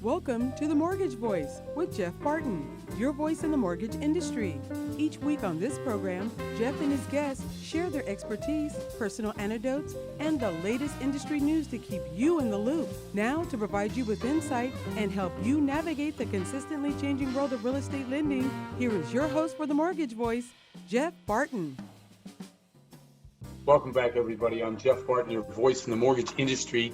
Welcome to The Mortgage Voice with Jeff Barton, your voice in the mortgage industry. Each week on this program, Jeff and his guests share their expertise, personal anecdotes, and the latest industry news to keep you in the loop. Now, to provide you with insight and help you navigate the consistently changing world of real estate lending, here is your host for The Mortgage Voice, Jeff Barton. Welcome back, everybody. I'm Jeff Barton, your voice in the mortgage industry.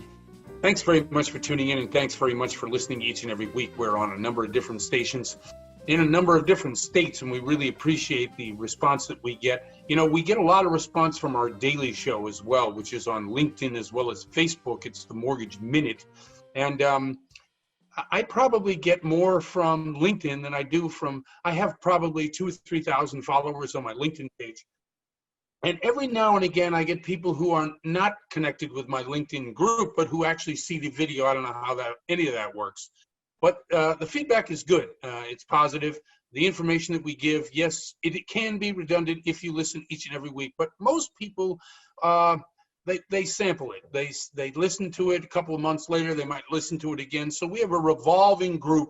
Thanks very much for tuning in, and thanks very much for listening each and every week. We're on a number of different stations in a number of different states, and we really appreciate the response that we get. You know, we get a lot of response from our daily show as well, which is on LinkedIn as well as Facebook. It's the Mortgage Minute. And I probably get more from LinkedIn than I do I have probably 2,000 or 3,000 followers on my LinkedIn page. And every now and again, I get people who are not connected with my LinkedIn group, but who actually see the video. I don't know how any of that works. But the feedback is good. It's positive. The information that we give, yes, it can be redundant if you listen each and every week. But most people, they sample it. They listen to it a couple of months later. They might listen to it again. So we have a revolving group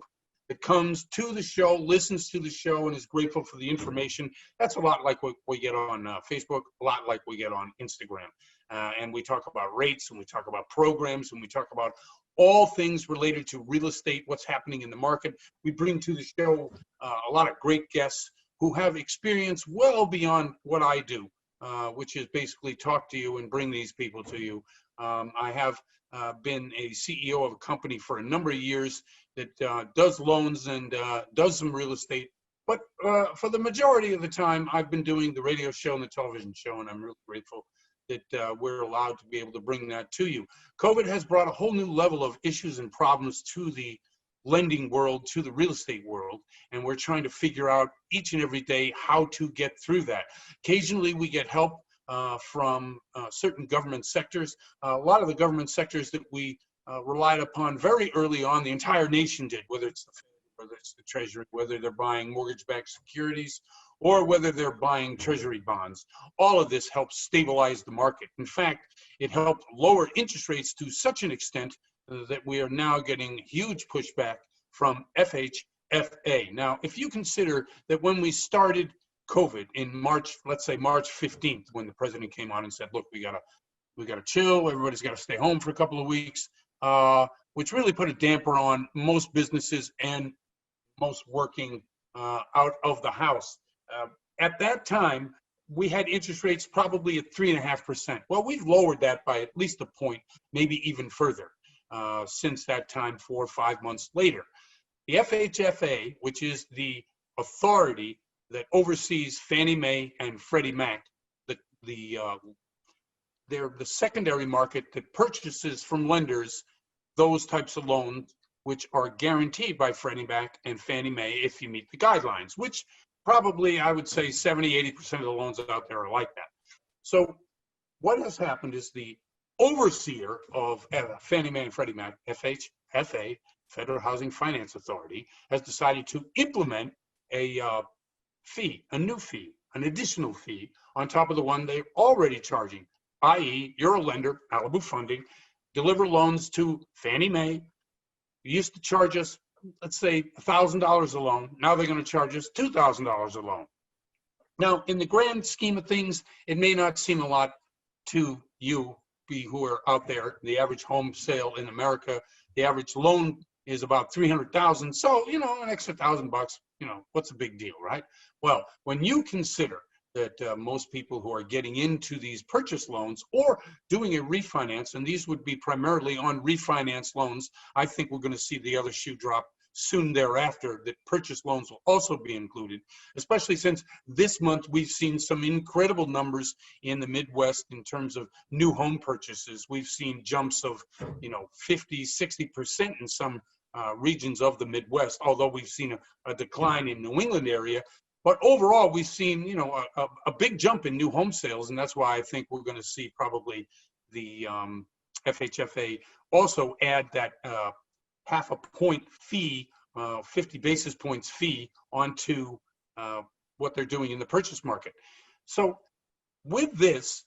that comes to the show, listens to the show, and is grateful for the information. That's a lot like what we get on Facebook, a lot like we get on Instagram. And we talk about rates, and we talk about programs, and we talk about all things related to real estate, what's happening in the market. We bring to the show a lot of great guests who have experience well beyond what I do, which is basically talk to you and bring these people to you. I have been a CEO of a company for a number of years that does loans and does some real estate. But for the majority of the time, I've been doing the radio show and the television show, and I'm really grateful that we're allowed to be able to bring that to you. COVID has brought a whole new level of issues and problems to the lending world, to the real estate world, and we're trying to figure out each and every day how to get through that. Occasionally, we get help from certain government sectors. A lot of the government sectors that we relied upon very early on, the entire nation did, whether it's the Fed, whether it's the Treasury, whether they're buying mortgage-backed securities, or whether they're buying Treasury bonds. All of this helps stabilize the market. In fact, it helped lower interest rates to such an extent that we are now getting huge pushback from FHFA. Now, if you consider that when we started COVID in March, let's say March 15th, when the president came on and said, look, we gotta chill, everybody's gotta stay home for a couple of weeks, which really put a damper on most businesses and most working out of the house. At that time, we had interest rates probably at 3.5%. Well, we've lowered that by at least a point, maybe even further since that time, 4 or 5 months later. The FHFA, which is the authority that oversees Fannie Mae and Freddie Mac, they're the secondary market that purchases from lenders those types of loans, which are guaranteed by Freddie Mac and Fannie Mae if you meet the guidelines, which probably I would say 70–80% of the loans out there are like that. So what has happened is the overseer of Fannie Mae and Freddie Mac, FHFA, Federal Housing Finance Authority, has decided to implement a new fee, an additional fee on top of the one they're already charging, i.e. you're a lender, Malibu Funding, deliver loans to Fannie Mae. You used to charge us, let's say, $1,000 a loan. Now they're going to charge us $2,000 a loan. Now, in the grand scheme of things, it may not seem a lot to you who are out there. The average home sale in America, the average loan is about $300,000. So, an extra $1,000, what's a big deal, right? Well, when you consider that most people who are getting into these purchase loans or doing a refinance, and these would be primarily on refinance loans, I think we're going to see the other shoe drop soon thereafter, that purchase loans will also be included, especially since this month we've seen some incredible numbers in the Midwest in terms of new home purchases. We've seen jumps of 50–60% in some regions of the Midwest, although we've seen a decline in New England area. But overall, we've seen, a big jump in new home sales, and that's why I think we're going to see probably the FHFA also add that half a point fee, 50 basis points fee onto what they're doing in the purchase market. So with this,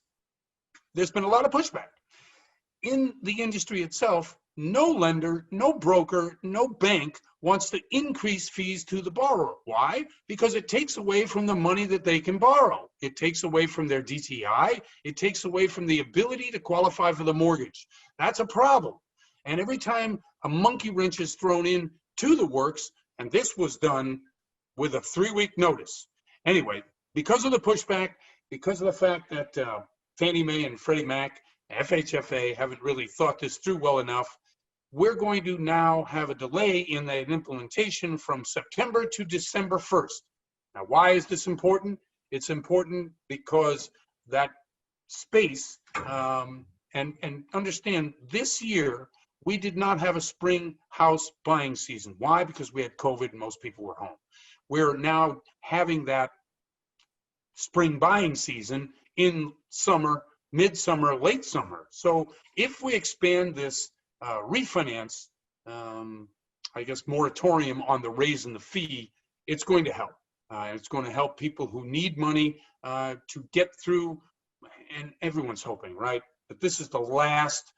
there's been a lot of pushback. In the industry itself, no lender, no broker, no bank wants to increase fees to the borrower. Why? Because it takes away from the money that they can borrow. It takes away from their DTI. It takes away from the ability to qualify for the mortgage. That's a problem. And every time a monkey wrench is thrown in to the works, and this was done with a 3-week notice. Anyway, because of the pushback, because of the fact that Fannie Mae and Freddie Mac, FHFA haven't really thought this through well enough, we're going to now have a delay in that implementation from September to December 1st. Now, why is this important? It's important because that space, and understand this year, we did not have a spring house buying season. Why? Because we had COVID and most people were home. We're now having that spring buying season in summer, midsummer, late summer. So if we expand this refinance, I guess, moratorium on the raise in the fee, it's going to help. It's going to help people who need money to get through, and everyone's hoping, right, that this is the last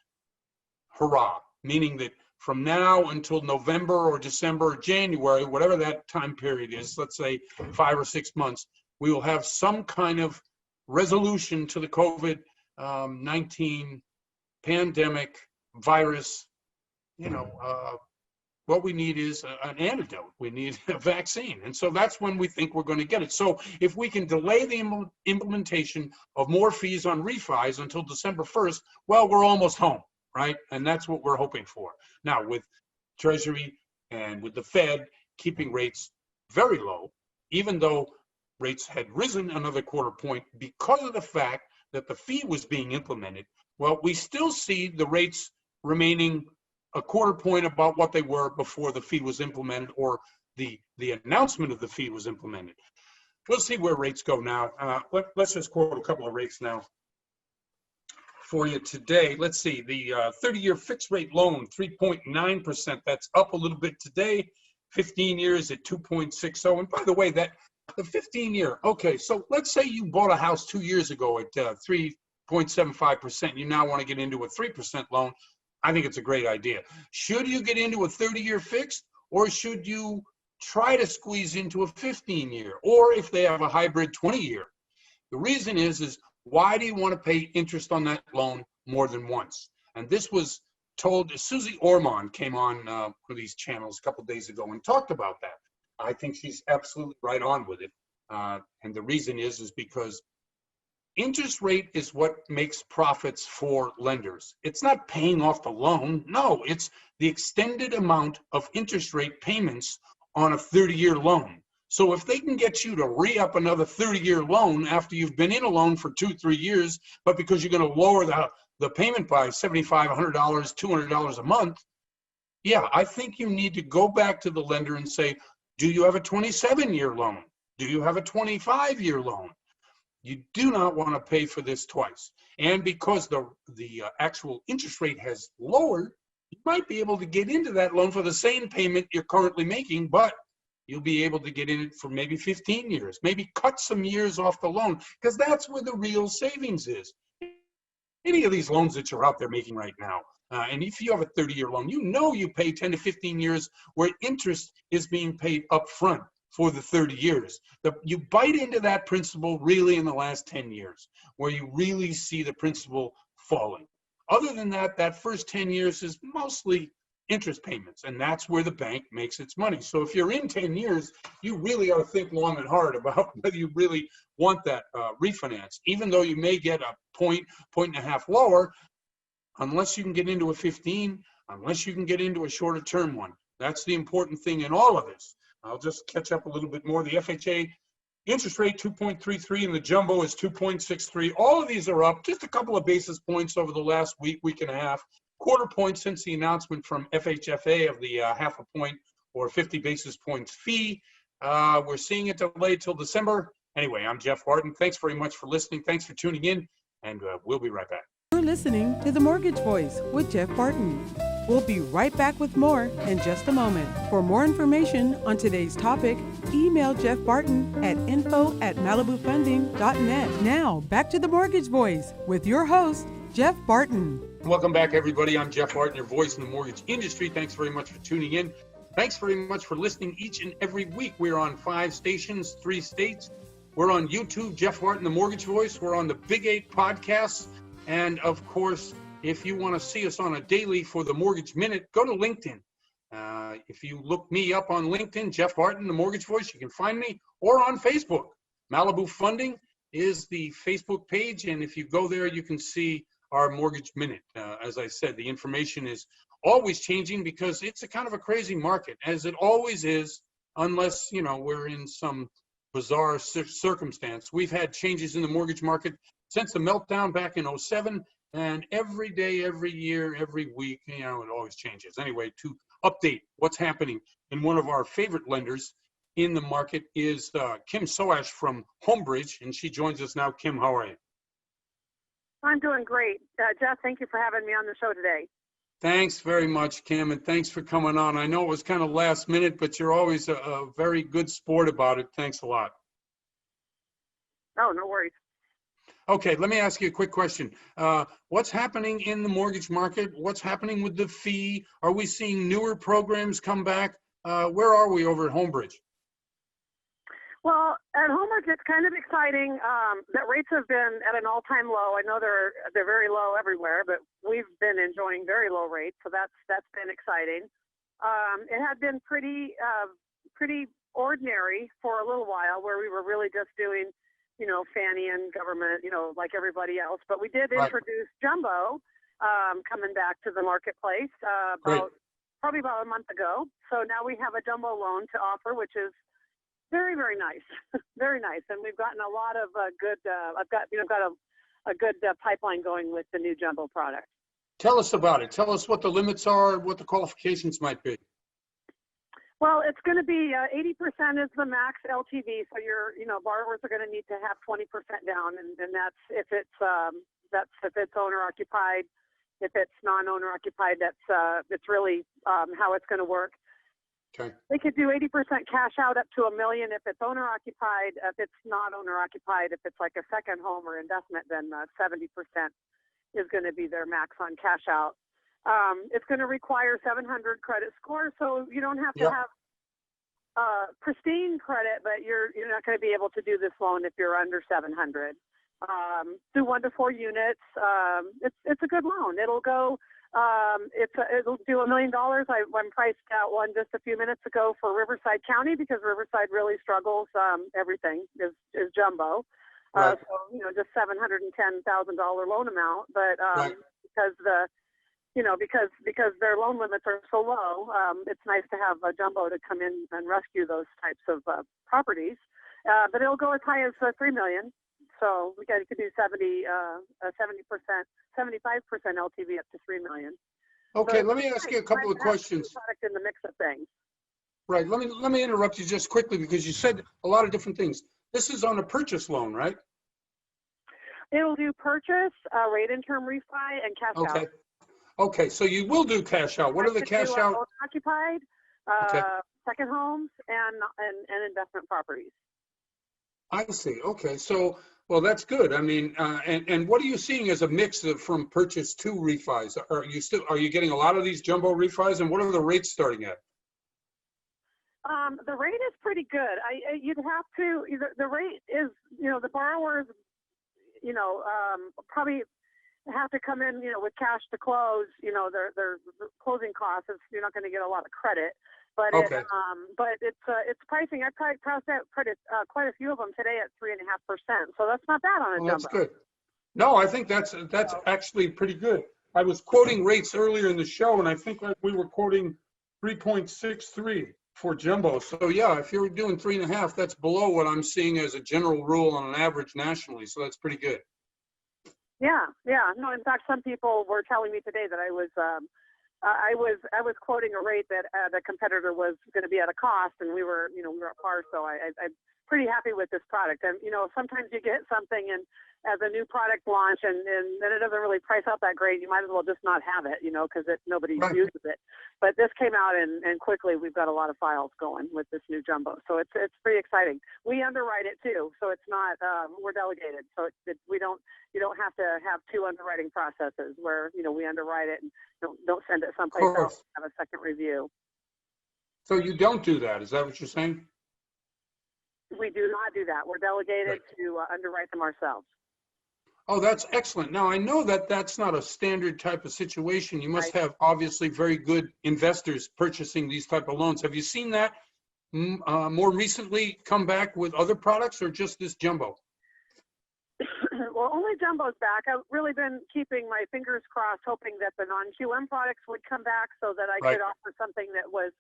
hurrah, meaning that from now until November or December or January, whatever that time period is, let's say 5 or 6 months, we will have some kind of resolution to the COVID-19 pandemic virus. What we need is an antidote. We need a vaccine. And so that's when we think we're going to get it. So if we can delay the implementation of more fees on refis until December 1st, well, we're almost home, right? And that's what we're hoping for. Now, with Treasury and with the Fed keeping rates very low, even though rates had risen another quarter point because of the fact that the fee was being implemented, well, we still see the rates remaining a quarter point about what they were before the fee was implemented, or the announcement of the fee was implemented. We'll see where rates go now. Let's just quote a couple of rates now for you today. Let's see, the 30-year fixed rate loan, 3.9%. That's up a little bit today. 15 years at 2.60. And by the way, that the 15-year, okay, so let's say you bought a house 2 years ago at 3.75%. You now want to get into a 3% loan. I think it's a great idea. Should you get into a 30-year fixed, or should you try to squeeze into a 15-year, or if they have a hybrid 20-year? The reason is why do you want to pay interest on that loan more than once? And this was told, Susie Ormond came on one of these channels a couple of days ago and talked about that. I think she's absolutely right on with it. And the reason is because interest rate is what makes profits for lenders. It's not paying off the loan. No, it's the extended amount of interest rate payments on a 30-year loan. So if they can get you to re-up another 30-year loan after you've been in a loan for 2-3 years, but because you're going to lower the payment by $75, $100, $200 a month, yeah, I think you need to go back to the lender and say, do you have a 27-year loan? Do you have a 25-year loan? You do not want to pay for this twice. And because the actual interest rate has lowered, you might be able to get into that loan for the same payment you're currently making, but you'll be able to get in it for maybe 15 years, maybe cut some years off the loan, because that's where the real savings is. Any of these loans that you're out there making right now, and if you have a 30-year loan, you pay 10 to 15 years where interest is being paid up front for the 30 years. You bite into that principal really in the last 10 years, where you really see the principal falling. Other than that, that first 10 years is mostly interest payments, and that's where the bank makes its money. So if you're in 10 years, you really ought to think long and hard about whether you really want that refinance, even though you may get a point and a half lower, unless you can get into a 15, unless you can get into a shorter term one. That's the important thing in all of this. I'll just catch up a little bit more. The FHA interest rate 2.33 and the jumbo is 2.63. All of these are up just a couple of basis points over the last week and a half. Quarter point since the announcement from FHFA of the half a point or 50 basis points fee. We're seeing it delayed till December. Anyway, I'm Jeff Barton. Thanks very much for listening. Thanks for tuning in, and we'll be right back. You're listening to The Mortgage Voice with Jeff Barton. We'll be right back with more in just a moment. For more information on today's topic, email Jeff Barton at info@malibufunding.net. Now, back to The Mortgage Voice with your host, Jeff Barton. Welcome back, everybody. I'm Jeff Barton, your voice in the mortgage industry. Thanks very much for tuning in. Thanks very much for listening each and every week. We're on 5 stations, 3 states. We're on YouTube, Jeff Barton, the Mortgage Voice. We're on the Big 8 podcasts. And of course, if you want to see us on a daily for the Mortgage Minute, go to LinkedIn. If you look me up on LinkedIn, Jeff Barton, the Mortgage Voice, you can find me, or on Facebook. Malibu Funding is the Facebook page. And if you go there, you can see our Mortgage Minute. As I said, the information is always changing because it's a kind of a crazy market, as it always is, unless, we're in some bizarre circumstance. We've had changes in the mortgage market since the meltdown back in 07, and every day, every year, every week, it always changes. Anyway, to update what's happening in one of our favorite lenders in the market is Kim Soash from Homebridge, and she joins us now. Kim, how are you? I'm doing great. Jeff, thank you for having me on the show today. Thanks very much, Kim, and thanks for coming on. I know it was kind of last minute, but you're always a very good sport about it. Thanks a lot. Oh, no worries. Okay, let me ask you a quick question. What's happening in the mortgage market? What's happening with the fee? Are we seeing newer programs come back? Where are we over at Homebridge? Well, at Homebridge, it's kind of exciting that rates have been at an all-time low. I know they're very low everywhere, but we've been enjoying very low rates, so that's been exciting. It had been pretty ordinary for a little while, where we were really just doing, Fannie and government, like everybody else. But we did introduce jumbo coming back to the marketplace probably about a month ago. So now we have a jumbo loan to offer, which is very, very nice. Very nice. And we've gotten a lot of good, I've got a good pipeline going with the new jumbo product. Tell us about it. Tell us what the limits are, what the qualifications might be. Well, it's going to be 80% is the max LTV. So borrowers are going to need to have 20% down. And that's if it's owner occupied. If it's non-owner occupied, it's really how it's going to work. Okay. They could do 80% cash out up to $1 million if it's owner occupied. If it's not owner occupied, if it's like a second home or investment, then 70% is going to be their max on cash out. It's going to require 700 credit score, so you don't have to have pristine credit, but you're not going to be able to do this loan if you're under 700. Do 1 to 4 units. It's a good loan. It'll go. It'll do $1 million. I'm priced out one just a few minutes ago for Riverside County because Riverside really struggles. Everything is jumbo. Right. So just $710,000 loan amount, but because their loan limits are so low, it's nice to have a jumbo to come in and rescue those types of properties. But it'll go as high as $3 million. So you could do 70%, 75% LTV up to $3 million. Okay, so let me ask you a couple of questions. Product in the mix of things. Right. Let me interrupt you just quickly because you said a lot of different things. This is on a purchase loan, right? It'll do purchase, rate and term refi, and cash out. Okay. So you will do cash out. What are the cash out? Owner occupied, second homes, and investment properties. I see. Okay. So. Well, that's good. I mean, and what are you seeing as a mix from purchase to refis? Are you getting a lot of these jumbo refis, and what are the rates starting at? The rate is pretty good. You'd have to. The rate is, the borrowers, probably have to come in, with cash to close. Their closing costs. You're not going to get a lot of credit. But it's pricing. I priced out quite a few of them today at 3.5%. So that's not bad on a jumbo. That's good. No, I think that's actually pretty good. I was quoting rates earlier in the show, and I think we were quoting 3.63 for jumbo. So yeah, if you're doing 3.5, that's below what I'm seeing as a general rule on an average nationally. So that's pretty good. Yeah. No, in fact, some people were telling me today that I was quoting a rate that the competitor was going to be at a cost, and we were at par. So I pretty happy with this product. And, sometimes you get something and as a new product launch and then it doesn't really price out that great. You might as well just not have it, because nobody uses it. But this came out and quickly we've got a lot of files going with this new jumbo. So it's pretty exciting. We underwrite it too. So it's not, we're delegated. So you don't have to have two underwriting processes where, we underwrite it and don't send it someplace else, have a second review. So you don't do that. Is that what you're saying? We do not do that. We're delegated to underwrite them ourselves. Oh, that's excellent. Now, I know that that's not a standard type of situation. You must have obviously very good investors purchasing these type of loans. Have you seen that more recently come back with other products or just this jumbo? Well, only jumbo's back. I've really been keeping my fingers crossed, hoping that the non-QM products would come back so that I could offer something that was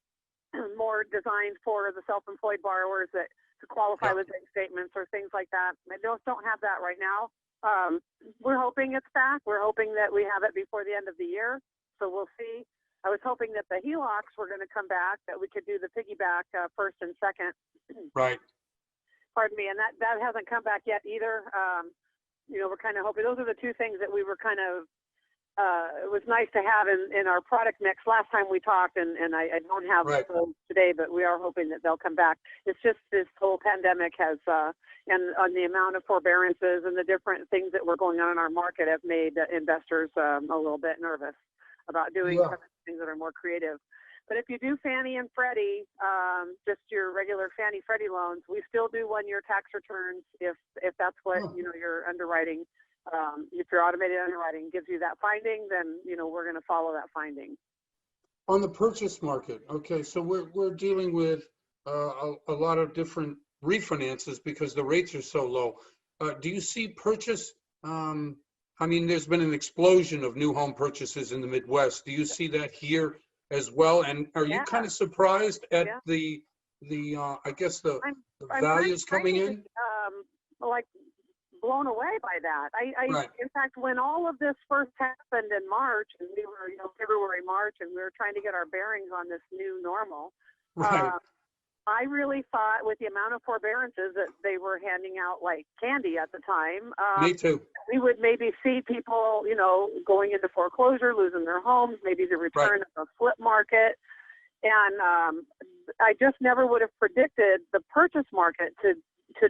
more designed for the self-employed borrowers that to qualify with bank statements or things like that. I just don't have that right now. We're hoping it's back. We're hoping that we have it before the end of the year. So we'll see. I was hoping that the HELOCs were going to come back, that we could do the piggyback first and second. Right. Pardon me. And that hasn't come back yet either. We're kind of hoping those are the two things that we were kind of, it was nice to have in our product mix last time we talked, and I don't have those today, but we are hoping that they'll come back. It's just this whole pandemic has, and on the amount of forbearances and the different things that were going on in our market have made investors a little bit nervous about doing things that are more creative. But if you do Fannie and Freddie, just your regular Fannie Freddie loans, we still do 1-year tax returns if that's what you're underwriting. If your automated underwriting gives you that finding, then we're going to follow that finding. On the purchase market, okay, so we're dealing with a lot of different refinances because the rates are so low. Do you see purchase? There's been an explosion of new home purchases in the Midwest. Do you see that here as well? And are you kind of surprised at the I guess the values coming in? Blown away by that. In fact, when all of this first happened in March, and we were, February, March, and we were trying to get our bearings on this new normal, I really thought with the amount of forbearances that they were handing out like candy at the time, me too. We would maybe see people, going into foreclosure, losing their homes, maybe the return of the flip market. And I just never would have predicted the purchase market to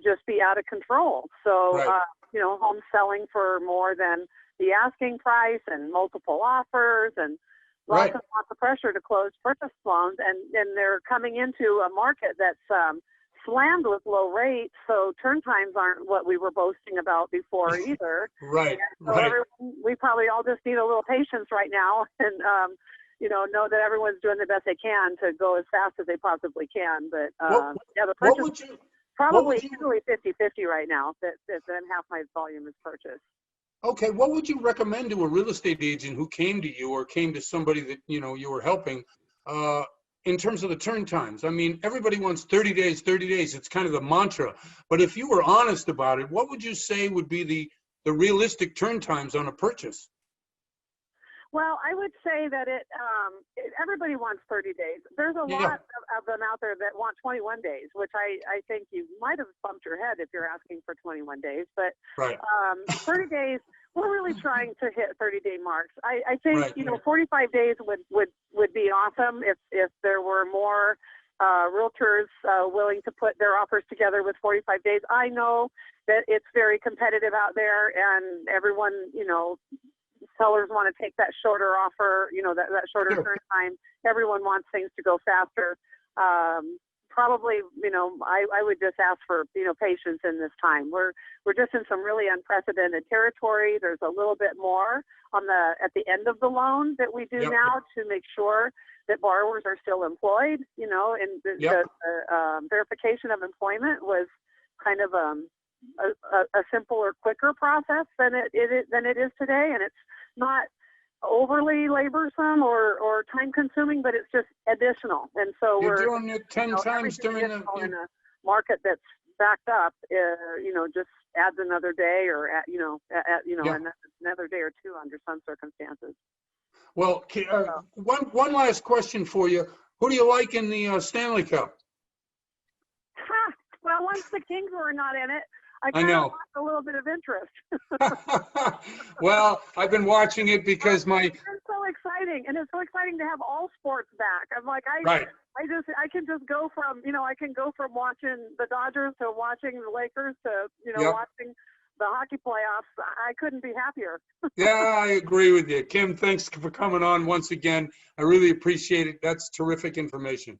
just be out of control. So, homes selling for more than the asking price and multiple offers and lots of pressure to close purchase loans. And they're coming into a market that's slammed with low rates. So turn times aren't what we were boasting about before either. We probably all just need a little patience right now and, know that everyone's doing the best they can to go as fast as they possibly can. But the purchase probably easily 50-50 right now. That then half my volume is purchased. Okay, what would you recommend to a real estate agent who came to you or came to somebody that you were helping in terms of the turn times? I mean, everybody wants 30 days, 30 days. It's kind of the mantra. But if you were honest about it, what would you say would be the realistic turn times on a purchase? Well, I would say that everybody wants 30 days. There's a lot of them out there that want 21 days, which I think you might have bumped your head if you're asking for 21 days. But 30 days, we're really trying to hit 30-day marks. I think 45 days would be awesome if there were more realtors willing to put their offers together with 45 days. I know that it's very competitive out there, and everyone, sellers want to take that shorter offer, that shorter turn time. Everyone wants things to go faster. Probably, I would just ask for, patience in this time. We're just in some really unprecedented territory. There's a little bit more at the end of the loan that we do now to make sure that borrowers are still employed, and the verification of employment was kind of a simpler, quicker process than it is today, and it's not overly laborsome or time consuming, but it's just additional. And so we're doing it 10 times during in a market that's backed up. Just adds another day, or another day or two under some circumstances. Well, one last question for you. Who do you like in the Stanley Cup? Well, once the Kings were not in it, I I kind of know. lost a little bit of interest. Well, I've been watching it because It's so exciting, and it's so exciting to have all sports back. I'm like, right. I can just go from, I can go from watching the Dodgers to watching the Lakers to, Yep. watching the hockey playoffs. I couldn't be happier. Yeah, I agree with you. Kim, thanks for coming on once again. I really appreciate it. That's terrific information.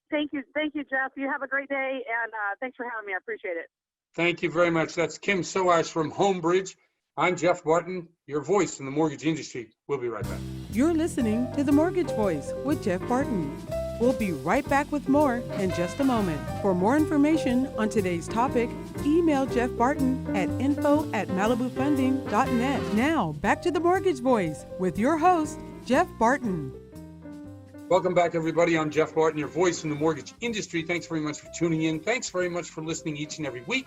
Thank you, Jeff. You have a great day, and thanks for having me. I appreciate it. Thank you very much. That's Kim Soash from Homebridge. I'm Jeff Barton, your voice in the mortgage industry. We'll be right back. You're listening to The Mortgage Voice with Jeff Barton. We'll be right back with more in just a moment. For more information on today's topic, email Jeff Barton at info@malibufunding.net. Now, back to The Mortgage Voice with your host, Jeff Barton. Welcome back, everybody. I'm Jeff Barton, your voice in the mortgage industry. Thanks very much for tuning in. Thanks very much for listening each and every week.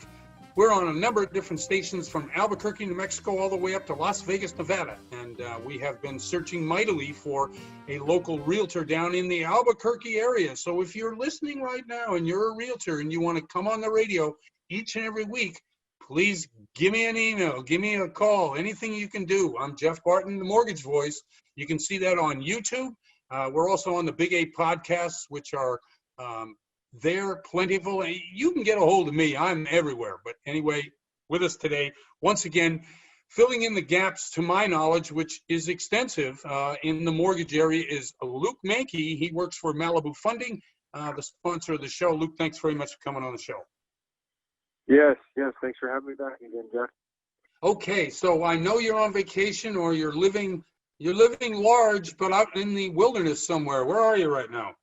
We're on a number of different stations from Albuquerque, New Mexico, all the way up to Las Vegas, Nevada. And we have been searching mightily for a local realtor down in the Albuquerque area. So if you're listening right now and you're a realtor and you want to come on the radio each and every week, please give me an email, give me a call, anything you can do. I'm Jeff Barton, the Mortgage Voice. You can see that on YouTube. We're also on the Big 8 podcasts, which are they're plentiful. You can get a hold of me. I'm everywhere. But anyway, with us today, once again, filling in the gaps to my knowledge, which is extensive in the mortgage area, is Luke Mankey. He works for Malibu Funding, the sponsor of the show. Luke, thanks very much for coming on the show. Yes. Thanks for having me back again, Jeff. Okay, so I know you're on vacation or you're living large, but out in the wilderness somewhere. Where are you right now?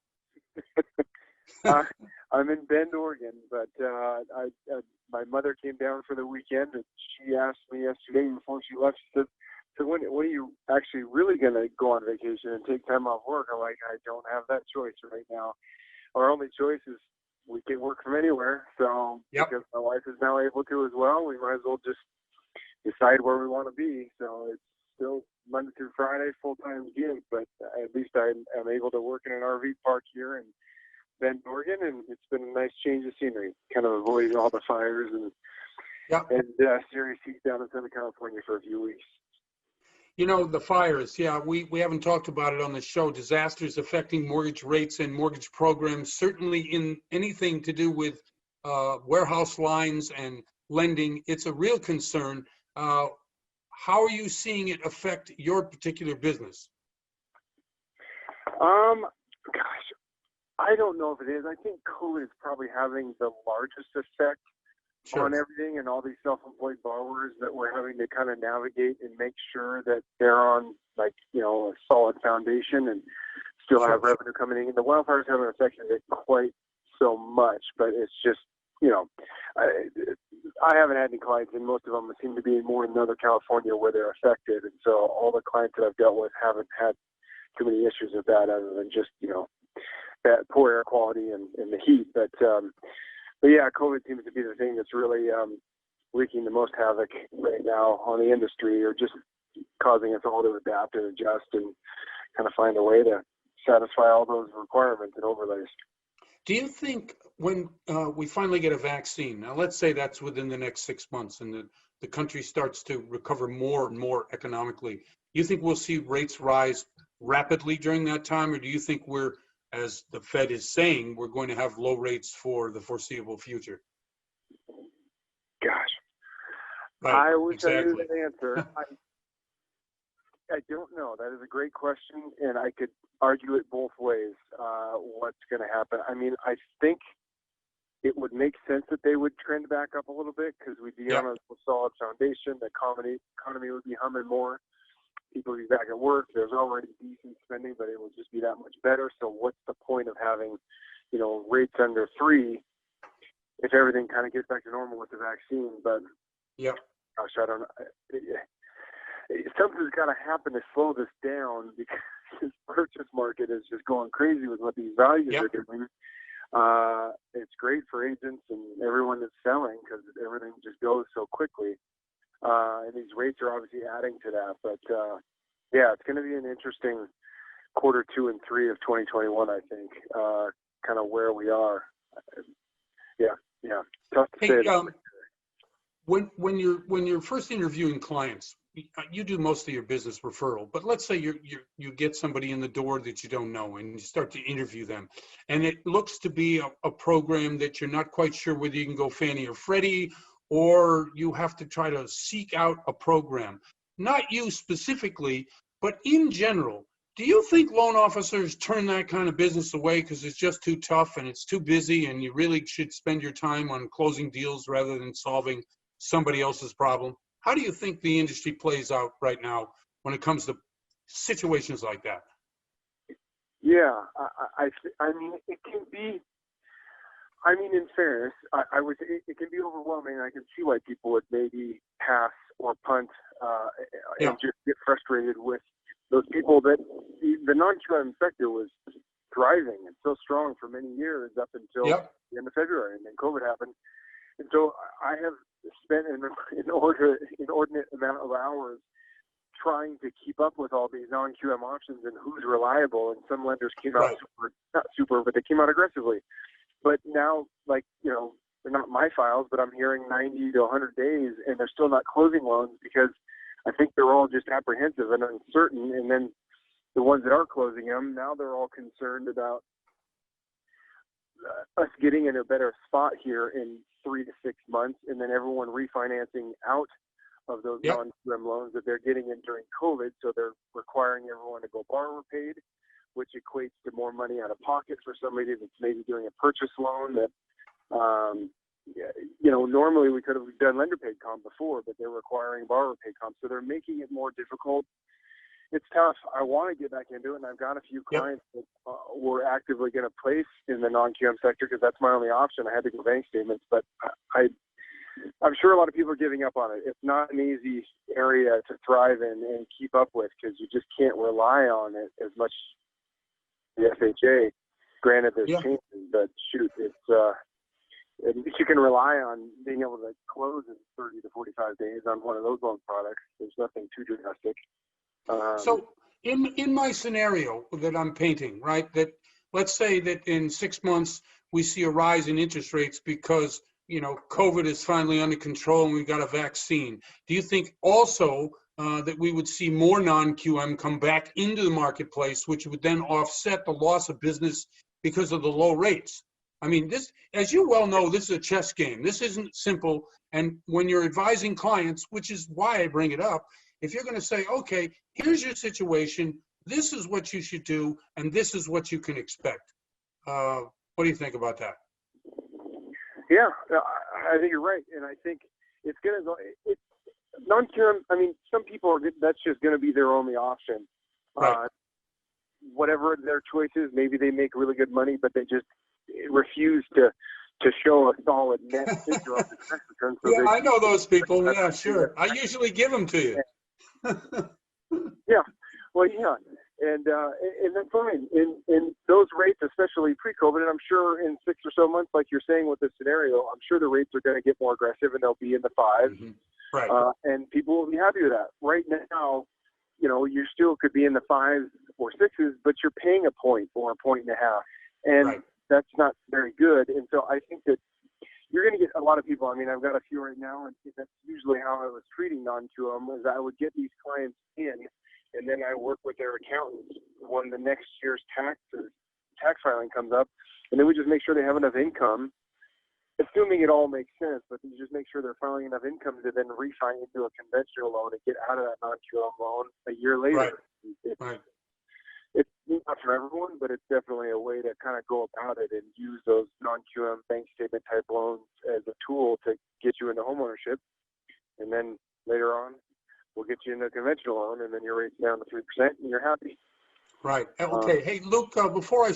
I'm in Bend, Oregon, but my mother came down for the weekend, and she asked me yesterday before she left, she said, "So when are you actually really going to go on vacation and take time off work?" I'm like, "I don't have that choice right now. Our only choice is we can work from anywhere." So because my wife is now able to as well, we might as well just decide where we want to be. So it's still Monday through Friday, full-time gig, but at least I'm able to work in an RV park here in Bend, Oregon, and it's been a nice change of scenery, kind of avoiding all the fires and serious heat down in Southern California for a few weeks. You know, the fires, we haven't talked about it on the show. Disasters affecting mortgage rates and mortgage programs, certainly in anything to do with warehouse lines and lending, it's a real concern. How are you seeing it affect your particular business? Gosh, I don't know if it is. I think COVID is probably having the largest effect on everything, and all these self-employed borrowers that we're having to kind of navigate and make sure that they're on, like, a solid foundation and still have revenue coming in. And the wildfires haven't affected it quite so much, but it's just, I haven't had any clients, and most of them seem to be more in Northern California where they're affected. And so all the clients that I've dealt with haven't had too many issues with that other than just, that poor air quality and the heat. But yeah, COVID seems to be the thing that's really wreaking the most havoc right now on the industry, or just causing us all to adapt and adjust and kind of find a way to satisfy all those requirements and overlays. Do you think when we finally get a vaccine, now let's say that's within the next 6 months, and the country starts to recover more and more economically, you think we'll see rates rise rapidly during that time, or do you think we're, as the Fed is saying, we're going to have low rates for the foreseeable future? Gosh, right, I wish I knew exactly. that answer. I don't know. That is a great question, and I could argue it both ways, what's going to happen. I mean, I think it would make sense that they would trend back up a little bit because we'd be on a solid foundation. The economy would be humming more. People would be back at work. There's already decent spending, but it would just be that much better. So what's the point of having, rates under 3 if everything kind of gets back to normal with the vaccine? But gosh, I don't know. Something's got to happen to slow this down, because this purchase market is just going crazy with what these values are doing. It's great for agents and everyone that's selling because everything just goes so quickly. And these rates are obviously adding to that. But, it's going to be an interesting quarter 2 and 3 of 2021, I think, kind of where we are. Yeah. Tough to Hey, say. when you're first interviewing clients, you do most of your business referral, but let's say you get somebody in the door that you don't know and you start to interview them, and it looks to be a program that you're not quite sure whether you can go Fannie or Freddie, or you have to try to seek out a program. Not you specifically, but in general, do you think loan officers turn that kind of business away because it's just too tough and it's too busy and you really should spend your time on closing deals rather than solving somebody else's problem? How do you think the industry plays out right now when it comes to situations like that? Yeah, I mean, it can be. I mean, in fairness, I would. It can be overwhelming. I can see why people would maybe pass or punt Yeah. and just get frustrated with those people that the non-QM sector was thriving and so strong for many years up until the end of February, and then COVID happened. And so I have spent an inordinate amount of hours trying to keep up with all these non-QM options and who's reliable. And some lenders came out not super, but they came out aggressively. But now, like, you know, they're not my files, but I'm hearing 90 to 100 days, and they're still not closing loans because I think they're all just apprehensive and uncertain. And then the ones that are closing them, now they're all concerned about us getting in a better spot here in 3 to 6 months, and then everyone refinancing out of those non-QM loans that they're getting in during COVID. So they're requiring everyone to go borrower paid, which equates to more money out of pocket for somebody that's maybe doing a purchase loan that, you know, normally we could have done lender paid comp before, but they're requiring borrower paid comp. So they're making it more difficult. It's tough. I want to get back into it, and I've got a few clients that we're actively going to place in the non-QM sector because that's my only option. I had to go bank statements, but I'm sure a lot of people are giving up on it. It's not an easy area to thrive in and keep up with because you just can't rely on it as much as the FHA. Granted, there's changes, but shoot, it's at least you can rely on being able to close in 30 to 45 days on one of those loan products. There's nothing too drastic. So in my scenario that I'm painting, right, that let's say that in 6 months we see a rise in interest rates because, you know, COVID is finally under control and we've got a vaccine. Do you think also that we would see more non-QM come back into the marketplace, which would then offset the loss of business because of the low rates? I mean, this, as you well know, this is a chess game. This isn't simple. And when you're advising clients, which is why I bring it up, if you're going to say, okay, here's your situation, this is what you should do, and this is what you can expect. What do you think about that? Yeah, I think you're right. And I think it's going to go, non-QM, I mean, some people are, that's just going to be their only option. Right. Whatever their choice is, maybe they make really good money, but they just refuse to show a solid net figure on the tax return. So I know those people. Yeah, sure. I usually give them to you. Yeah, well, yeah, and that's fine. In those rates, especially pre-COVID, and I'm sure in 6 or so months, like you're saying with this scenario, I'm sure the rates are going to get more aggressive and they'll be in the 5s. Mm-hmm. Right. And people will be happy with that. Right now, you know, you still could be in the 5s or 6s, but you're paying a point or a point and a half, and that's not very good. And so I think that you're going to get a lot of people. I mean, I've got a few right now, and that's usually how I was treating non-QM, was I would get these clients in, and then I work with their accountants when the next year's tax filing comes up, and then we just make sure they have enough income, assuming it all makes sense, but you just make sure they're filing enough income to then refi into a conventional loan and get out of that non-QM loan a year later. Right. It's not for everyone, but it's definitely a way to kind of go about it and use those non-QM bank statement type loans as a tool to get you into homeownership. And then later on, we'll get you into a conventional loan, and then your rate's down to 3% and you're happy. Right. Okay. Hey, Luke, before I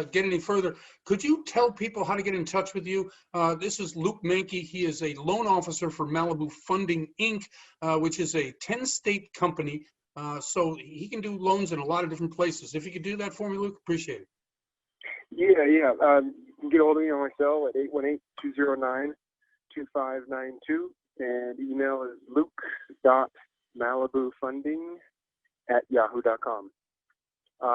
get any further, could you tell people how to get in touch with you? This is Luke Mankey. He is a loan officer for Malibu Funding, Inc., which is a 10-state company. So he can do loans in a lot of different places. If you could do that for me, Luke, appreciate it. Yeah. You can get a hold of me on my cell at 818-209-2592, and email is luke.malibufunding@yahoo.com.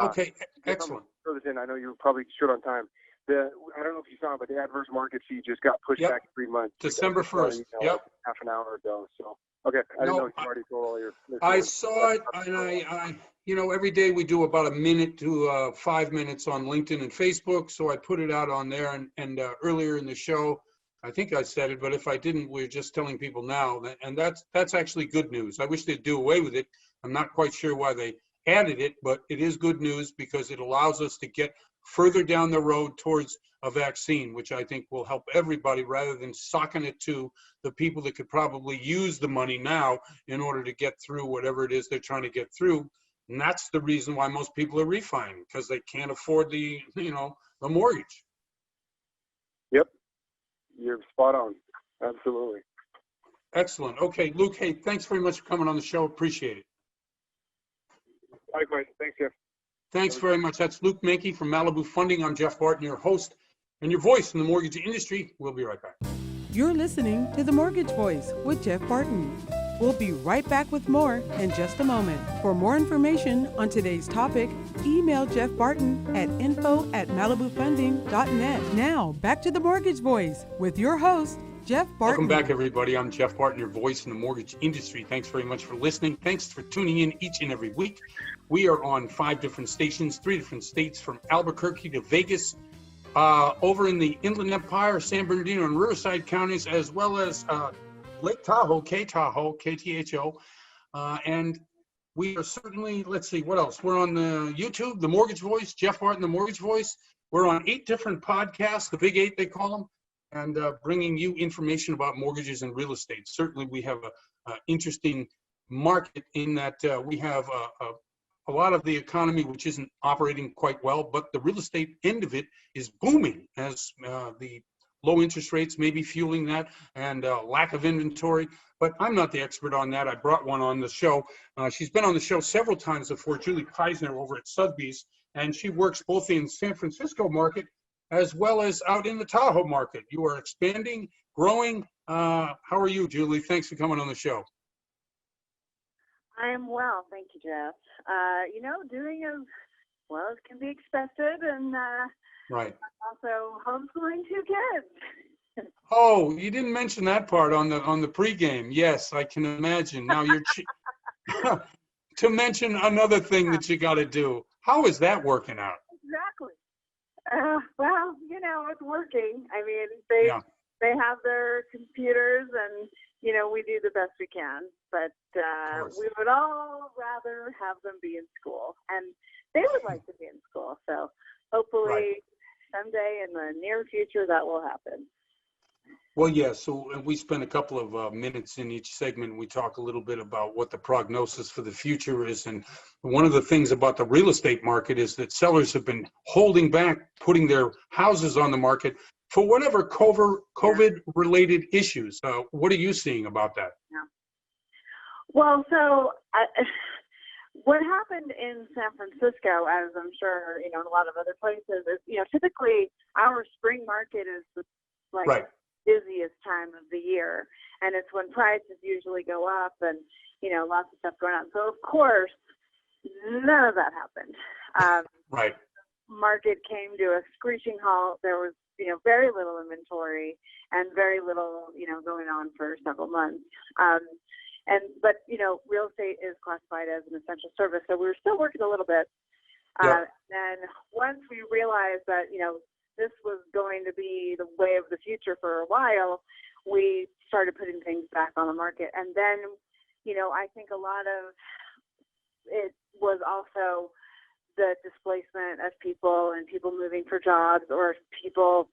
Okay, excellent. I know you're probably short on time. I don't know if you saw, but the adverse market fee just got pushed back 3 months. December 1st. Yep. Half an hour ago. So, okay. I didn't know you already told all your listeners. I saw it, and I every day we do about a minute to 5 minutes on LinkedIn and Facebook. So I put it out on there, and earlier in the show, I think I said it, but if I didn't, we're just telling people now, and that's actually good news. I wish they'd do away with it. I'm not quite sure why they added it, but it is good news because it allows us to get further down the road towards a vaccine, which I think will help everybody rather than socking it to the people that could probably use the money now in order to get through whatever it is they're trying to get through. And that's the reason why most people are refining, because they can't afford the mortgage. Yep. You're spot on. Absolutely. Excellent. Okay, Luke, hey, thanks very much for coming on the show. Appreciate it. Likewise. Thanks, Jeff. Thanks very much. That's Luke Mankey from Malibu Funding. I'm Jeff Barton, your host and your voice in the mortgage industry. We'll be right back. You're listening to The Mortgage Voice with Jeff Barton. We'll be right back with more in just a moment. For more information on today's topic, email Jeff Barton at info@malibufunding.net. Now, back to The Mortgage Voice with your host, Jeff Barton. Welcome back, everybody. I'm Jeff Barton, your voice in the mortgage industry. Thanks very much for listening. Thanks for tuning in each and every week. We are on 5 different stations, 3 different states, from Albuquerque to Vegas, over in the Inland Empire, San Bernardino and Riverside counties, as well as Lake Tahoe, K-Tahoe, KTHO. And we are certainly, let's see, what else? We're on the YouTube, The Mortgage Voice, Jeff Barton, The Mortgage Voice. We're on 8 different podcasts, the Big 8 they call them, and bringing you information about mortgages and real estate. Certainly we have a interesting market in that we have a lot of the economy which isn't operating quite well, but the real estate end of it is booming as the low interest rates may be fueling that, and lack of inventory. But I'm not the expert on that. I brought one on the show. She's been on the show several times before, Julie Peisner over at Sotheby's, and she works both in San Francisco market as well as out in the Tahoe market. You are expanding, growing. How are you, Julie? Thanks for coming on the show. I am well, thank you, Jeff. Doing as well as can be expected, and right. also homeschooling 2 kids. Oh, you didn't mention that part on the pregame. Yes, I can imagine. Now you're to mention another thing that you got to do. How is that working out? Exactly. Well, it's working. I mean, they have their computers, and we do the best we can. But we would all rather have them be in school, and they would like to be in school. So hopefully someday in the near future that will happen. Well, yeah, so we spend a couple of minutes in each segment. We talk a little bit about what the prognosis for the future is. And one of the things about the real estate market is that sellers have been holding back, putting their houses on the market for whatever COVID-related issues. What are you seeing about that? Yeah. Well, so what happened in San Francisco, as I'm sure, in a lot of other places, is, typically our spring market is the busiest time of the year. And it's when prices usually go up and, lots of stuff going on. So, of course, none of that happened. Market came to a screeching halt. There was, very little inventory and very little, going on for several months. But real estate is classified as an essential service, so we were still working a little bit. And once we realized that, this was going to be the way of the future for a while, we started putting things back on the market. And then, I think a lot of it was also the displacement of people and people moving for jobs or people,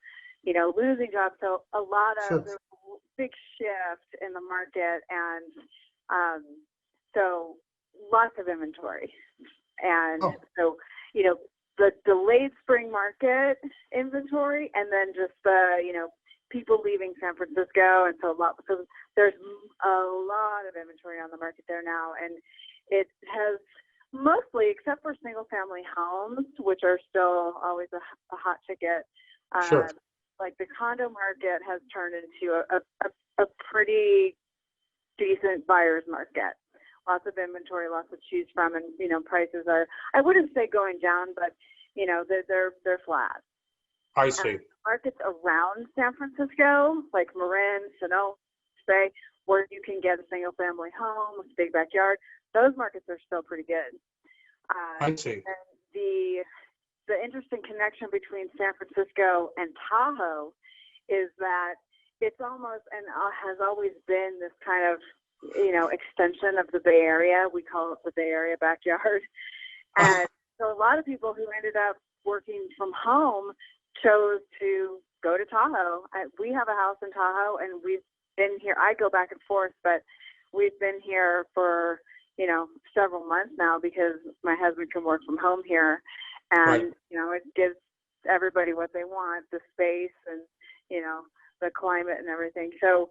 losing jobs. So a lot of the big shift in the market, and so lots of inventory. And so, the delayed spring market inventory, and then just the, people leaving San Francisco. And so there's a lot of inventory on the market there now. And it has mostly, except for single family homes, which are still always a hot ticket, like the condo market has turned into a pretty decent buyer's market. Lots of inventory, lots to choose from, and prices are, I wouldn't say going down, but they're flat. I see. Markets around San Francisco, like Marin, Sonoma Bay, where you can get a single-family home with a big backyard, those markets are still pretty good. I see. And the interesting connection between San Francisco and Tahoe is that it's almost and has always been this kind of, extension of the Bay Area. We call it the Bay Area backyard. And so a lot of people who ended up working from home chose to go to Tahoe. We have a house in Tahoe, and we've been here. I go back and forth, but we've been here for, several months now because my husband can work from home here. And, it gives everybody what they want, the space and, the climate and everything. So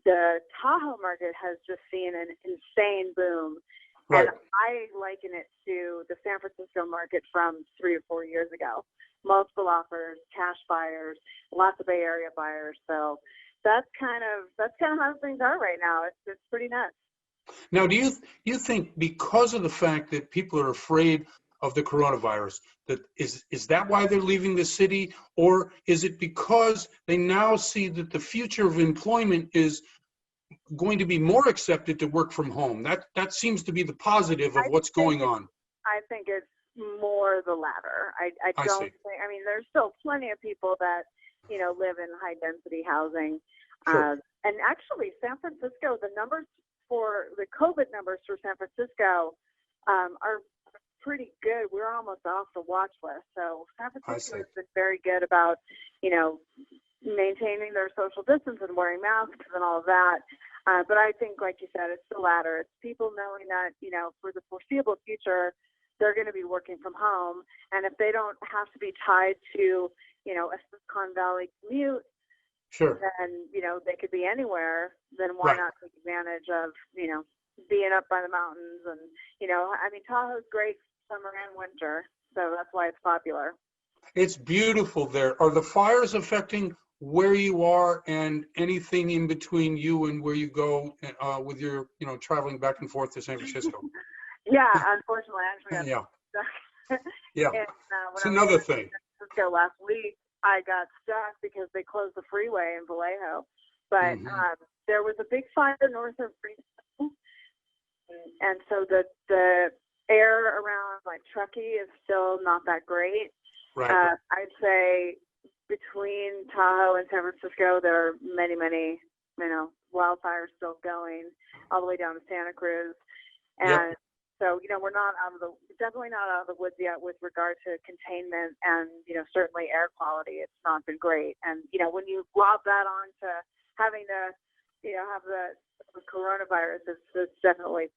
the Tahoe market has just seen an insane boom. Right. And I liken it to the San Francisco market from 3 or 4 years ago. Multiple offers, cash buyers, lots of Bay Area buyers. So that's kind of how things are right now. It's pretty nuts. Now, do you think because of the fact that people are afraid of the coronavirus, that is that why they're leaving the city, or is it because they now see that the future of employment is going to be more accepted to work from home? That seems to be the positive of what's going on. I think it's more the latter. I don't think. I mean, there's still plenty of people that live in high density housing, Sure. and actually, San Francisco, the numbers for the COVID numbers for San Francisco are pretty good. We're almost off the watch list. So San Francisco has been very good about, maintaining their social distance and wearing masks and all of that. But I think, like you said, it's the latter. It's people knowing that, for the foreseeable future, they're going to be working from home. And if they don't have to be tied to, a Silicon Valley commute, Sure. then, they could be anywhere, then why not take advantage of, being up by the mountains? And, Tahoe's great summer and winter, so that's why it's popular. It's beautiful there. Are the fires affecting where you are and anything in between you and where you go with your, traveling back and forth to San Francisco? Yeah, unfortunately, I actually got stuck. Yeah. And, it's another thing. San Francisco last week, I got stuck because they closed the freeway in Vallejo. But there was a big fire north of Greenville, and so the air around Truckee is still not that great. Right. I'd say between Tahoe and San Francisco, there are many, wildfires still going all the way down to Santa Cruz. And so, we're definitely not out of the woods yet with regard to containment and, certainly air quality. It's not been great. And, when you lob that on to having to, have the coronavirus, it's definitely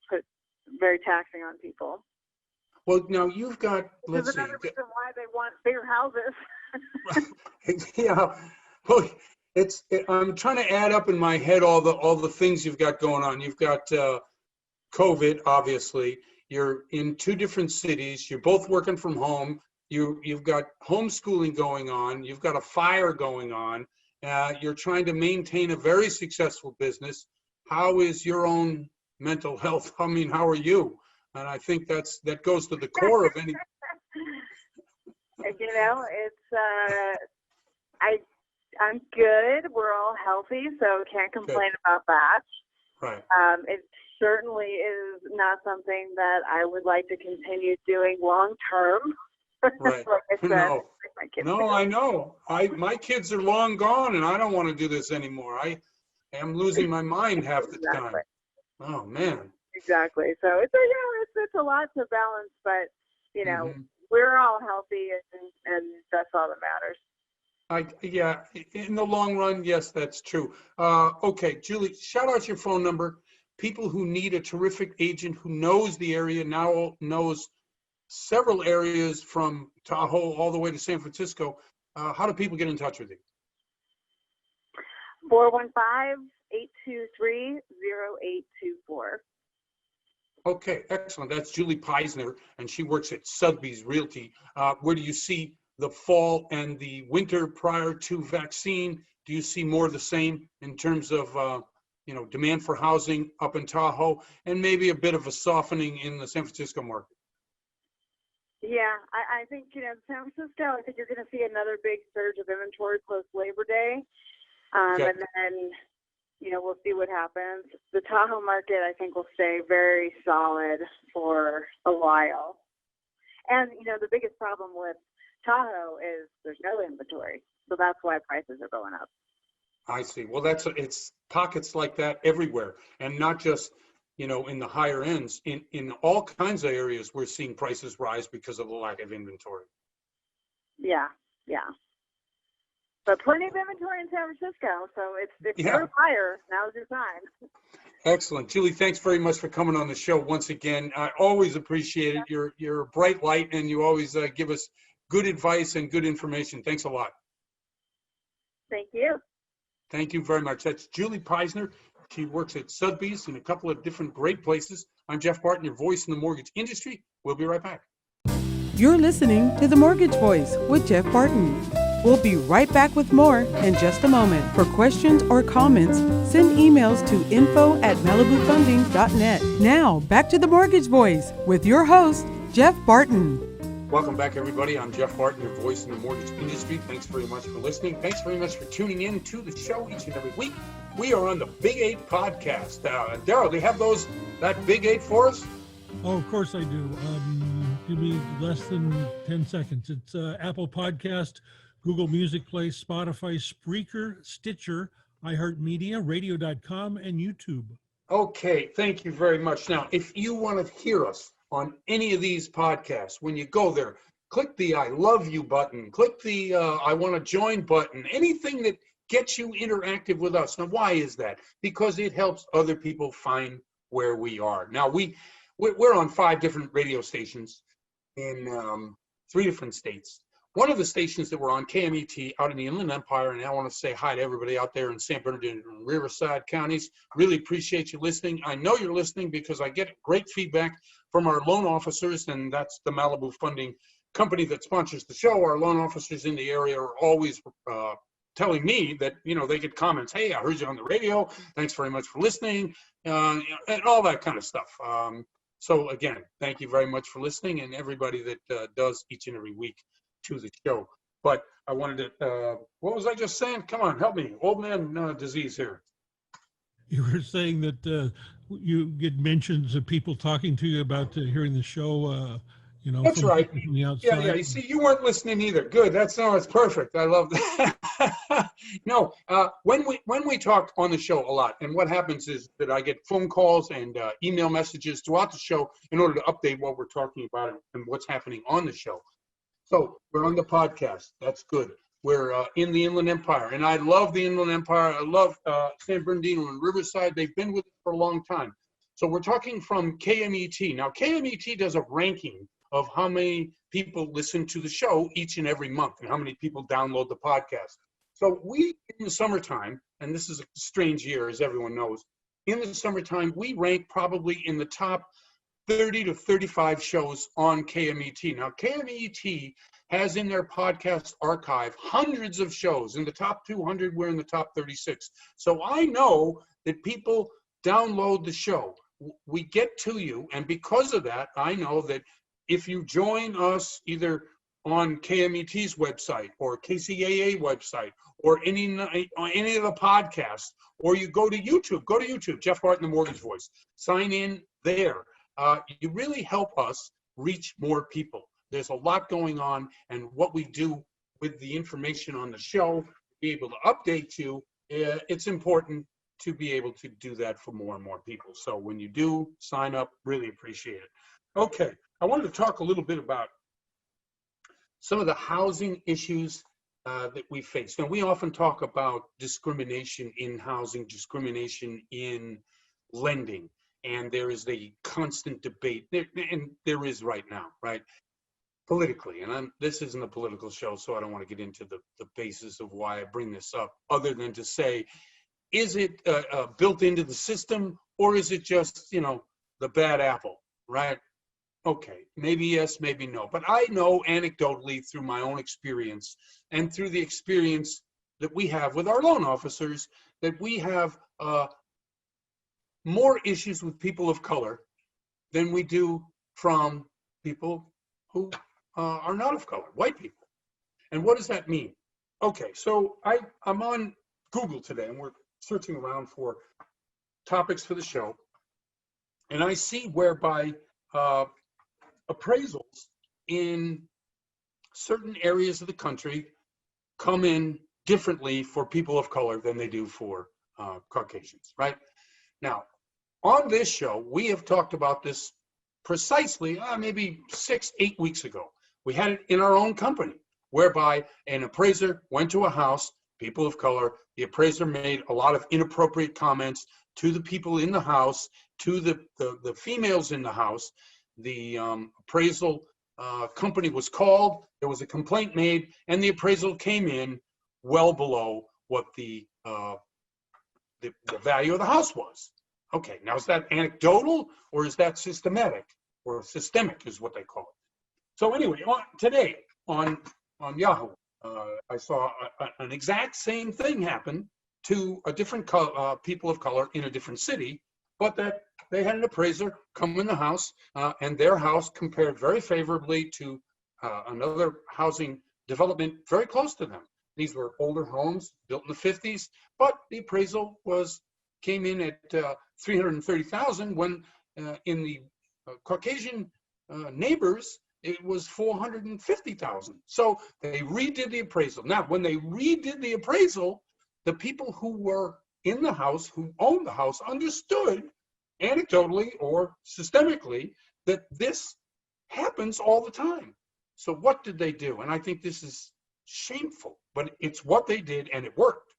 very taxing on people. Well, now you've got, let's see. Another reason why they want bigger houses. Yeah. Well, I'm trying to add up in my head all the things you've got going on. You've got COVID, obviously. You're in 2 different cities. You're both working from home. You've got homeschooling going on. You've got a fire going on. You're trying to maintain a very successful business. How is your own mental health? I mean, how are you? And I think that goes to the core of any. I'm good. We're all healthy, so can't complain about that. Right. It certainly is not something that I would like to continue doing long term. Right. No, I know. My kids are long gone, and I don't want to do this anymore. I am losing my mind half the time. Oh man. Exactly. So it's a lot to balance, but we're all healthy, and that's all that matters. In the long run, yes, that's true. Okay, Julie, shout out your phone number. People who need a terrific agent who knows the area, now knows several areas from Tahoe all the way to San Francisco. How do people get in touch with you? 415-823-0824. Okay, excellent. That's Julie Peisner, and she works at Sotheby's Realty. Where do you see the fall and the winter prior to vaccine? Do you see more of the same in terms of demand for housing up in Tahoe, and maybe a bit of a softening in the San Francisco market? Yeah, I think, San Francisco, I think you're going to see another big surge of inventory post Labor Day. Okay. And then, we'll see what happens. The Tahoe market, I think, will stay very solid for a while. And, the biggest problem with Tahoe is there's no inventory. So that's why prices are going up. I see. Well, it's pockets like that everywhere, and not just, in the higher ends. In all kinds of areas, we're seeing prices rise because of the lack of inventory. Yeah. But plenty of inventory in San Francisco, so if you're a buyer, now's your time. Excellent. Julie, thanks very much for coming on the show once again. I always appreciate it. You're a bright light, and you always give us good advice and good information. Thanks a lot. Thank you. Thank you very much. That's Julie Preisner. She works at Sotheby's in a couple of different great places. I'm Jeff Barton, your voice in the mortgage industry. We'll be right back. You're listening to The Mortgage Voice with Jeff Barton. We'll be right back with more in just a moment. For questions or comments, send emails to info@malibufunding.net. Now, back to The Mortgage Voice with your host, Jeff Barton. Welcome back, everybody. I'm Jeff Barton, your voice in the mortgage industry. Thanks very much for listening. Thanks very much for tuning in to the show each and every week. We are on the Big 8 podcast. Daryl, do you have that Big 8 for us? Oh, of course I do. Give me less than 10 seconds. It's Apple Podcast, Google Music Play, Spotify, Spreaker, Stitcher, iHeartMedia, Radio.com, and YouTube. Okay, thank you very much. Now, if you want to hear us on any of these podcasts, when you go there, click the I love you button, click the I want to join button, anything that gets you interactive with us. Now, why is that? Because it helps other people find where we are. Now, we're on 5 different radio stations in 3 different states. One of the stations that we're on, KMET, out in the Inland Empire, and I want to say hi to everybody out there in San Bernardino and Riverside counties. Really appreciate you listening. I know you're listening because I get great feedback from our loan officers, and that's the Malibu Funding company that sponsors the show. Our loan officers in the area are always telling me that, they get comments. Hey, I heard you on the radio. Thanks very much for listening, and all that kind of stuff. So again, thank you very much for listening, and everybody that does each and every week to the show. But I wanted to, what was I just saying? Come on, help me. Old man disease here. You were saying that you get mentions of people talking to you about hearing the show, That's from right. From the outside. Yeah. You see, you weren't listening either. Good. It's perfect. I love that. No, when we talk on the show a lot, and what happens is that I get phone calls and email messages throughout the show in order to update what we're talking about and what's happening on the show. So we're on the podcast. That's good. We're in the Inland Empire, and I love the Inland Empire. I love San Bernardino and Riverside. They've been with us for a long time. So we're talking from KMET. Now, KMET does a ranking of how many people listen to the show each and every month and how many people download the podcast. So we, in the summertime, and this is a strange year, as everyone knows, in the summertime, we rank probably in the top 30 to 35 shows on KMET. Now, KMET has in their podcast archive hundreds of shows. In the top 200, we're in the top 36. So I know that people download the show. We get to you, and because of that, I know that if you join us either on KMET's website or KCAA website or any of the podcasts, or you go to YouTube, Jeff Barton, the Mortgage Voice, sign in there. You really help us reach more people. There's a lot going on, and what we do with the information on the show, be able to update you, it's important to be able to do that for more and more people. So when you do sign up, really appreciate it. Okay, I wanted to talk a little bit about some of the housing issues that we face. Now, we often talk about discrimination in housing, discrimination in lending, and there is a constant debate, and there is right now, right? Politically, and this isn't a political show, so I don't want to get into the basis of why I bring this up, other than to say, is it built into the system, or is it just, the bad apple, right? Okay, maybe yes, maybe no. But I know anecdotally through my own experience and through the experience that we have with our loan officers that we have more issues with people of color than we do from people who are not of color, white people. And what does that mean? Okay, so I'm on Google today, and we're searching around for topics for the show, and I see whereby appraisals in certain areas of the country come in differently for people of color than they do for Caucasians, right? Now, on this show, we have talked about this precisely maybe 6-8 weeks ago. We had it in our own company, whereby an appraiser went to a house, people of color, the appraiser made a lot of inappropriate comments to the people in the house, to the females in the house. The appraisal company was called, there was a complaint made, and the appraisal came in well below what the value of the house was. Okay, now is that anecdotal or is that systematic? Or systemic is what they call it. So anyway, today on Yahoo, I saw an exact same thing happen to a different people of color in a different city, but that they had an appraiser come in the house, and their house compared very favorably to another housing development very close to them. These were older homes built in the 50s, but the appraisal came in at $330,000 when in the Caucasian neighbors it was $450,000. So they redid the appraisal. Now, when they redid the appraisal, the people who were in the house, who owned the house, understood anecdotally or systemically that this happens all the time. So what did they do? And I think this is shameful, but it's what they did, and it worked.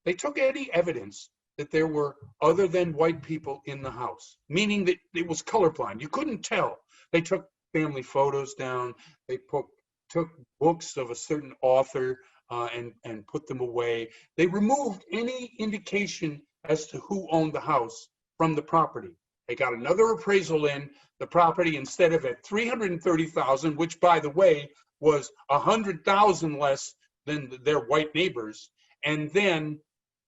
They took any evidence that there were other than white people in the house, meaning that it was colorblind. You couldn't tell. They took family photos down. They took books of a certain author and put them away. They removed any indication as to who owned the house from the property. They got another appraisal in. The property, instead of at $330,000, which by the way was $100,000 less than their white neighbors, and then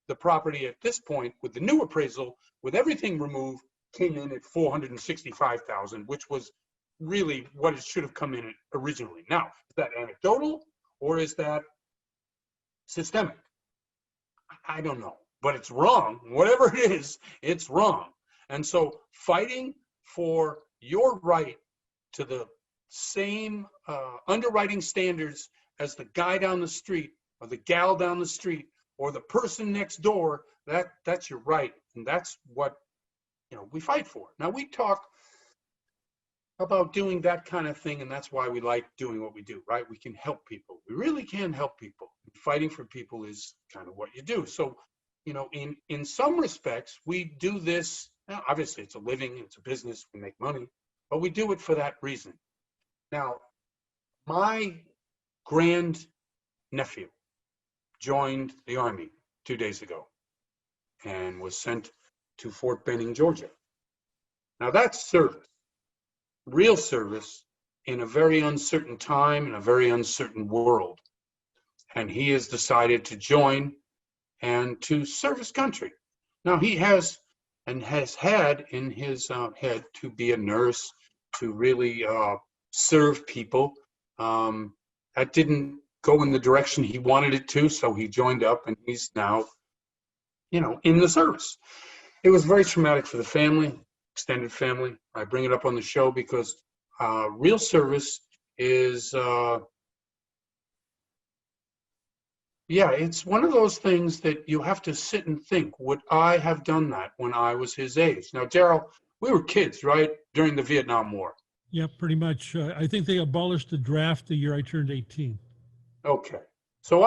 the property at this point with the new appraisal, with everything removed, came in at $465,000, which was really what it should have come in at originally. Now, is that anecdotal or is that systemic? I don't know, but it's wrong. Whatever it is, it's wrong. And so fighting for your right to the same underwriting standards as the guy down the street or the gal down the street or the person next door, that's your right. And that's what, we fight for. Now, we talk about doing that kind of thing, and that's why we like doing what we do, right? We can help people. We really can help people. Fighting for people is kind of what you do. So, in some respects, we do this. Now, obviously, it's a living, it's a business, we make money, but we do it for that reason. Now, my grandnephew joined the Army 2 days ago and was sent to Fort Benning, Georgia. Now, that's service, real service in a very uncertain time, in a very uncertain world. And he has decided to join and to serve his country. Now, he has had in his head to be a nurse, to really serve people. That didn't go in the direction he wanted it to, so he joined up, and he's now, in the service. It was very traumatic for the family, extended family. I bring it up on the show because real service is, it's one of those things that you have to sit and think, would I have done that when I was his age? Now, Daryl, we were kids, right, during the Vietnam War. Yeah, pretty much. I think they abolished the draft the year I turned 18. Okay. So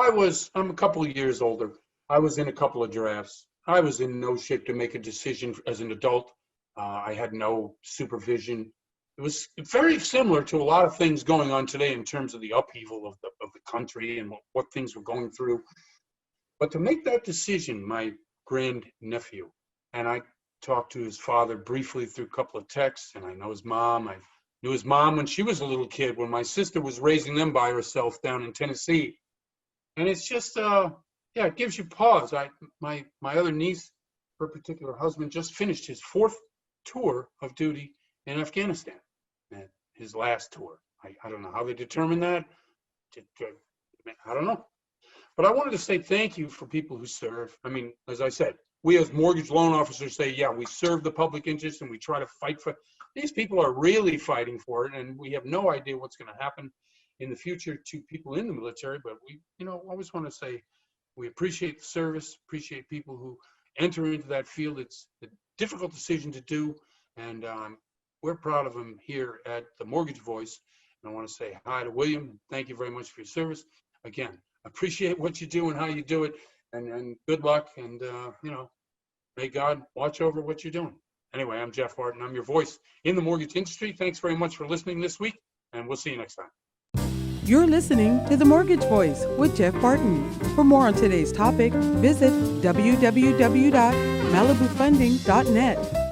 I'm a couple of years older. I was in a couple of drafts. I was in no shape to make a decision as an adult. I had no supervision. It was very similar to a lot of things going on today in terms of the upheaval of the country and what things were going through. But to make that decision, my grandnephew, and I talked to his father briefly through a couple of texts, and I know his mom. I knew his mom when she was a little kid, when my sister was raising them by herself down in Tennessee. And it's just, it gives you pause. My other niece, her particular husband, just finished his 4th tour of duty in Afghanistan, his last tour. I don't know how they determine that. I don't know. But I wanted to say thank you for people who serve. I mean, as I said, we as mortgage loan officers say, yeah, we serve the public interest and we try to fight for. These people are really fighting for it, and we have no idea what's going to happen in the future to people in the military. But we, always want to say we appreciate the service, appreciate people who enter into that field. It's a difficult decision to do, and we're proud of them here at the Mortgage Voice. And I want to say hi to William. Thank you very much for your service. Again, appreciate what you do and how you do it, and good luck, and may God watch over what you're doing. Anyway, I'm Jeff Barton. I'm your voice in the mortgage industry. Thanks very much for listening this week, and we'll see you next time. You're listening to The Mortgage Voice with Jeff Barton. For more on today's topic, visit www.malibufunding.net.